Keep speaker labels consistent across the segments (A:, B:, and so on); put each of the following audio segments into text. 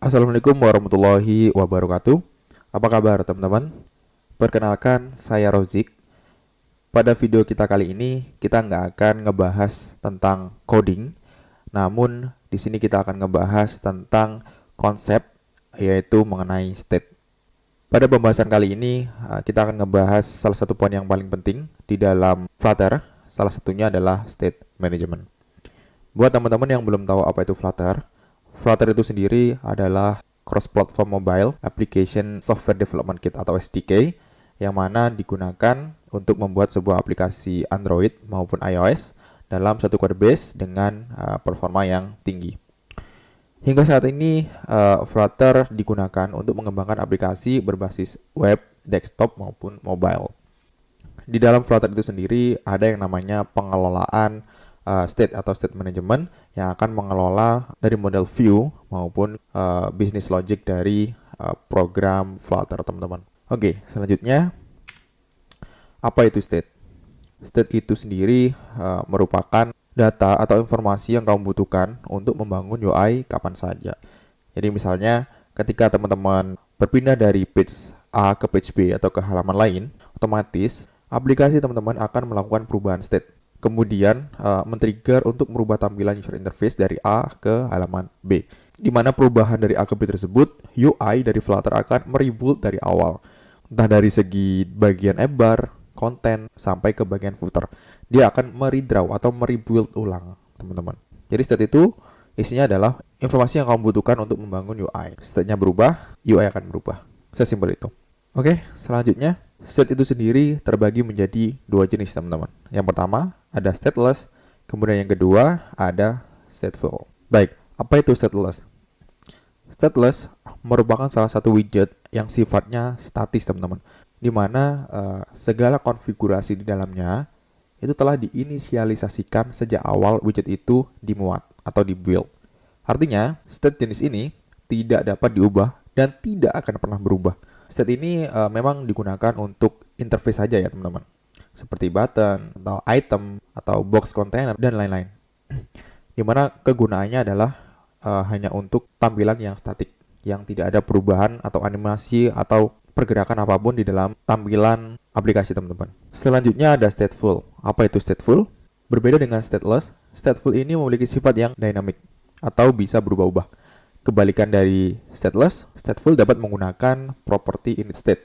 A: Assalamualaikum warahmatullahi wabarakatuh. Apa kabar teman-teman? Perkenalkan, saya Rozik. Pada video kita kali ini, kita nggak akan ngebahas tentang coding, namun di sini kita akan ngebahas tentang konsep, yaitu mengenai state. Pada pembahasan kali ini, kita akan ngebahas salah satu poin yang paling penting di dalam Flutter. Salah satunya adalah state management. Buat teman-teman yang belum tahu apa itu Flutter, Flutter itu sendiri adalah cross-platform mobile application software development kit atau SDK yang mana digunakan untuk membuat sebuah aplikasi Android maupun iOS dalam satu code base dengan performa yang tinggi. Hingga saat ini, Flutter digunakan untuk mengembangkan aplikasi berbasis web, desktop maupun mobile. Di dalam Flutter itu sendiri ada yang namanya pengelolaan state atau state management yang akan mengelola dari model view maupun business logic dari program Flutter, teman-teman. Oke, selanjutnya apa itu state? State itu sendiri merupakan data atau informasi yang kamu butuhkan untuk membangun UI kapan saja. Jadi misalnya ketika teman-teman berpindah dari page A ke page B atau ke halaman lain, otomatis aplikasi teman-teman akan melakukan perubahan state. Kemudian men-trigger untuk merubah tampilan user interface dari A ke halaman B. Di mana perubahan dari A ke B tersebut, UI dari Flutter akan merebuild dari awal. Entah dari segi bagian bar, konten, sampai ke bagian footer. Dia akan meredraw atau merebuild ulang, teman-teman. Jadi state itu isinya adalah informasi yang kamu butuhkan untuk membangun UI. State-nya berubah, UI akan berubah. Sesimpel itu. Oke, selanjutnya state itu sendiri terbagi menjadi dua jenis, teman-teman. Yang pertama ada stateless, kemudian yang kedua ada stateful. Baik, apa itu stateless? Stateless merupakan salah satu widget yang sifatnya statis, teman-teman, di mana segala konfigurasi di dalamnya itu telah diinisialisasikan sejak awal widget itu dimuat atau dibuild. Artinya, state jenis ini tidak dapat diubah dan tidak akan pernah berubah. State ini memang digunakan untuk interface saja ya, teman-teman. Seperti button, atau item, atau box container, dan lain-lain. Dimana kegunaannya adalah hanya untuk tampilan yang statik, yang tidak ada perubahan atau animasi atau pergerakan apapun di dalam tampilan aplikasi, teman-teman. Selanjutnya ada stateful. Apa itu stateful? Berbeda dengan stateless, stateful ini memiliki sifat yang dynamic atau bisa berubah-ubah. Kebalikan dari stateless, stateful dapat menggunakan property init state,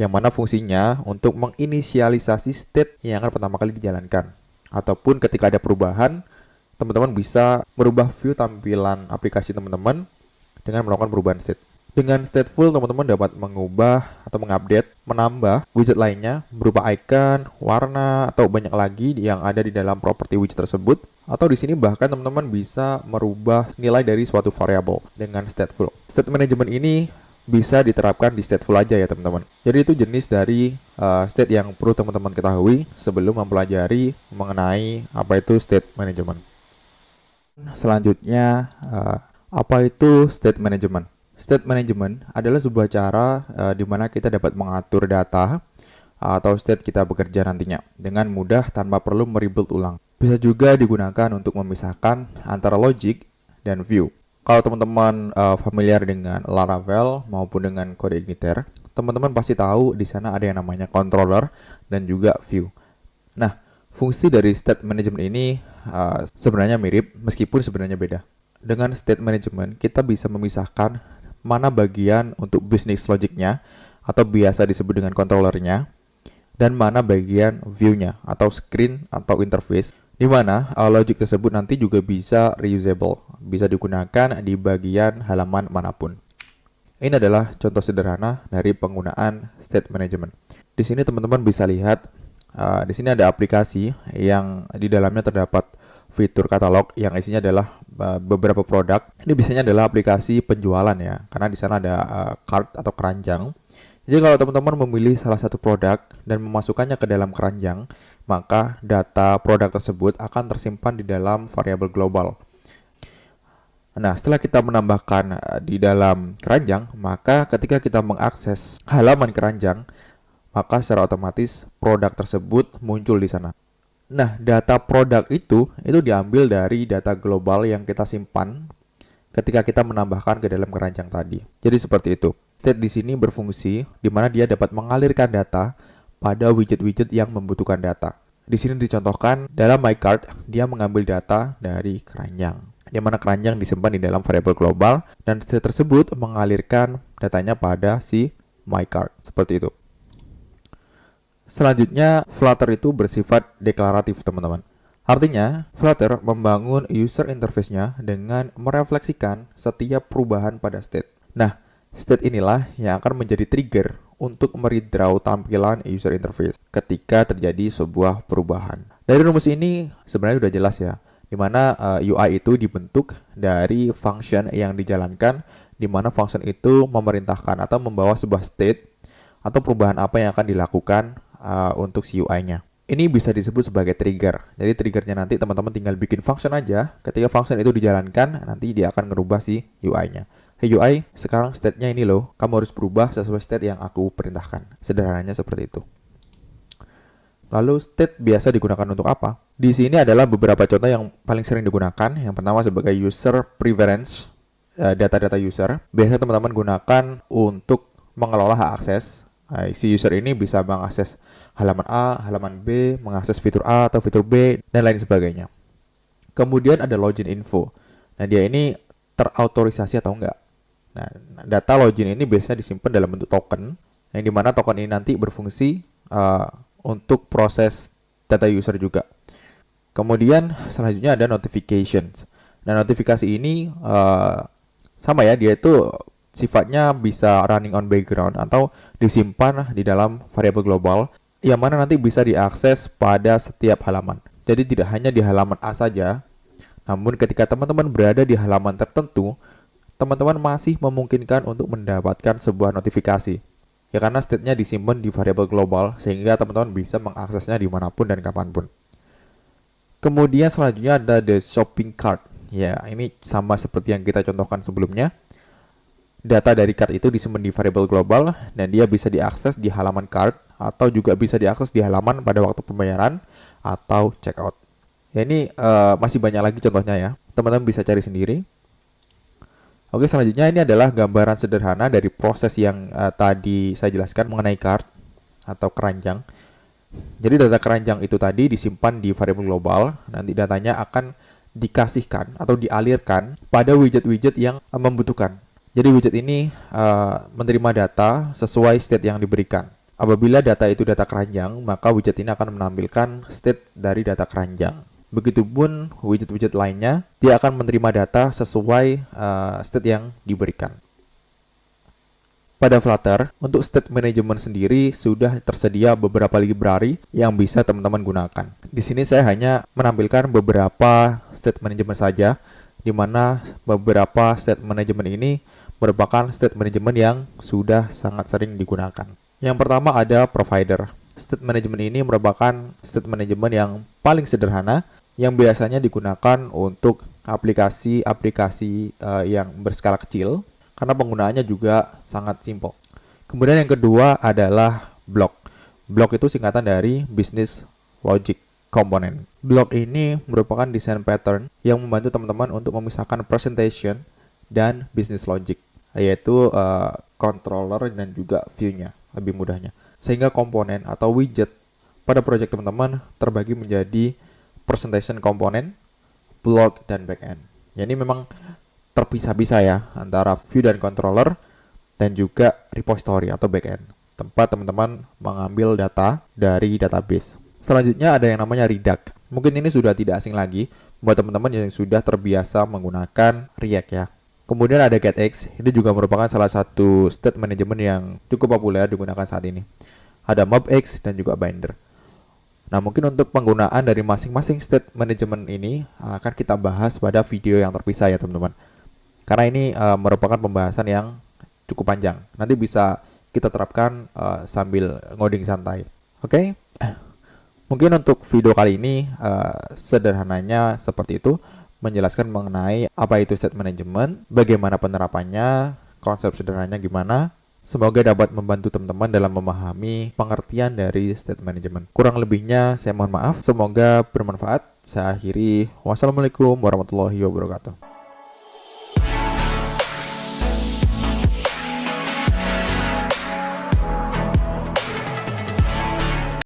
A: yang mana fungsinya untuk menginisialisasi state yang akan pertama kali dijalankan. Ataupun ketika ada perubahan, teman-teman bisa merubah view tampilan aplikasi teman-teman dengan melakukan perubahan state. Dengan stateful, teman-teman dapat mengubah atau mengupdate, menambah widget lainnya berupa icon, warna, atau banyak lagi yang ada di dalam properti widget tersebut. Atau di sini bahkan teman-teman bisa merubah nilai dari suatu variabel dengan stateful. State management ini bisa diterapkan di stateful aja ya, teman-teman. Jadi itu jenis dari state yang perlu teman-teman ketahui sebelum mempelajari mengenai apa itu state management. Selanjutnya, apa itu state management? State management adalah sebuah cara di mana kita dapat mengatur data atau state kita bekerja nantinya dengan mudah tanpa perlu merebuild ulang. Bisa juga digunakan untuk memisahkan antara logic dan view. Kalau teman-teman familiar dengan Laravel maupun dengan CodeIgniter, teman-teman pasti tahu di sana ada yang namanya controller dan juga view. Nah, fungsi dari state management ini sebenarnya mirip meskipun sebenarnya beda. Dengan state management, kita bisa memisahkan mana bagian untuk business logicnya atau biasa disebut dengan controllernya, dan mana bagian view-nya atau screen atau interface, di mana logic tersebut nanti juga bisa reusable, bisa digunakan di bagian halaman manapun. Ini adalah contoh sederhana dari penggunaan state management. Di sini teman-teman bisa lihat, di sini ada aplikasi yang di dalamnya terdapat fitur katalog yang isinya adalah beberapa produk. Ini biasanya adalah aplikasi penjualan ya, karena di sana ada cart atau keranjang. Jadi kalau teman-teman memilih salah satu produk dan memasukkannya ke dalam keranjang, maka data produk tersebut akan tersimpan di dalam variabel global. Nah, setelah kita menambahkan di dalam keranjang, maka ketika kita mengakses halaman keranjang, maka secara otomatis produk tersebut muncul di sana. Nah, data produk itu diambil dari data global yang kita simpan ketika kita menambahkan ke dalam keranjang tadi. Jadi seperti itu. State di sini berfungsi di mana dia dapat mengalirkan data pada widget-widget yang membutuhkan data. Di sini dicontohkan dalam myCart, dia mengambil data dari keranjang, di mana keranjang disimpan di dalam variabel global dan state tersebut mengalirkan datanya pada si myCart. Seperti itu. Selanjutnya, Flutter itu bersifat deklaratif, teman-teman. Artinya, Flutter membangun user interface-nya dengan merefleksikan setiap perubahan pada state. Nah, state inilah yang akan menjadi trigger untuk meredraw tampilan user interface ketika terjadi sebuah perubahan. Dari rumus ini sebenarnya sudah jelas ya, di mana UI itu dibentuk dari function yang dijalankan, di mana function itu memerintahkan atau membawa sebuah state atau perubahan apa yang akan dilakukan untuk si UI-nya. Ini bisa disebut sebagai trigger. Jadi triggernya nanti teman-teman tinggal bikin function aja. Ketika function itu dijalankan, nanti dia akan ngerubah si UI-nya. Hey UI, sekarang state-nya ini loh. Kamu harus berubah sesuai state yang aku perintahkan. Sederhananya seperti itu. Lalu state biasa digunakan untuk apa? Di sini adalah beberapa contoh yang paling sering digunakan. Yang pertama sebagai user preference, data-data user. Biasa teman-teman gunakan untuk mengelola hak akses. Si user ini bisa mengakses halaman A, halaman B, mengakses fitur A atau fitur B, dan lain sebagainya. Kemudian ada login info. Nah, dia ini terautorisasi atau enggak. Nah, data login ini biasanya disimpan dalam bentuk token, yang dimana token ini nanti berfungsi untuk proses data user juga. Kemudian selanjutnya ada notifications. Nah, notifikasi ini sama ya, dia itu sifatnya bisa running on background atau disimpan di dalam variabel global yang mana nanti bisa diakses pada setiap halaman. Jadi tidak hanya di halaman A saja, namun ketika teman-teman berada di halaman tertentu, teman-teman masih memungkinkan untuk mendapatkan sebuah notifikasi. Ya karena state-nya disimpan di variabel global sehingga teman-teman bisa mengaksesnya dimanapun dan kapanpun. Kemudian selanjutnya ada the shopping cart. Ya, ini sama seperti yang kita contohkan sebelumnya. Data dari cart itu disimpan di variabel global dan dia bisa diakses di halaman cart atau juga bisa diakses di halaman pada waktu pembayaran atau checkout. Ya ini masih banyak lagi contohnya ya. Teman-teman bisa cari sendiri. Oke, selanjutnya ini adalah gambaran sederhana dari proses yang tadi saya jelaskan mengenai cart atau keranjang. Jadi data keranjang itu tadi disimpan di variabel global. Nanti datanya akan dikasihkan atau dialirkan pada widget-widget yang membutuhkan. Jadi widget ini menerima data sesuai state yang diberikan. Apabila data itu data keranjang, maka widget ini akan menampilkan state dari data keranjang. Begitupun widget-widget lainnya, dia akan menerima data sesuai state yang diberikan. Pada Flutter, untuk state management sendiri sudah tersedia beberapa library yang bisa teman-teman gunakan. Di sini saya hanya menampilkan beberapa state management saja, di mana beberapa state management ini merupakan state management yang sudah sangat sering digunakan. Yang pertama ada provider. State management ini merupakan state management yang paling sederhana yang biasanya digunakan untuk aplikasi-aplikasi yang berskala kecil karena penggunaannya juga sangat simpel. Kemudian yang kedua adalah block. Block itu singkatan dari business logic component. Block ini merupakan desain pattern yang membantu teman-teman untuk memisahkan presentation dan business logic, yaitu controller dan juga view-nya, lebih mudahnya. Sehingga komponen atau widget pada project teman-teman terbagi menjadi presentation component, block, dan backend. Ya, ini memang terpisah-pisah ya antara view dan controller dan juga repository atau backend, tempat teman-teman mengambil data dari database. Selanjutnya ada yang namanya Redux. Mungkin ini sudah tidak asing lagi buat teman-teman yang sudah terbiasa menggunakan React ya. Kemudian ada GetX, ini juga merupakan salah satu state management yang cukup populer digunakan saat ini. Ada MobX dan juga Binder. Nah, mungkin untuk penggunaan dari masing-masing state management ini akan kita bahas pada video yang terpisah ya teman-teman. Karena ini merupakan pembahasan yang cukup panjang. Nanti bisa kita terapkan sambil ngoding santai. Oke? Mungkin untuk video kali ini sederhananya seperti itu, menjelaskan mengenai apa itu state management, bagaimana penerapannya, konsep sederhananya gimana. Semoga dapat membantu teman-teman dalam memahami pengertian dari state management. Kurang lebihnya saya mohon maaf, semoga bermanfaat. Saya akhiri, wassalamualaikum warahmatullahi wabarakatuh.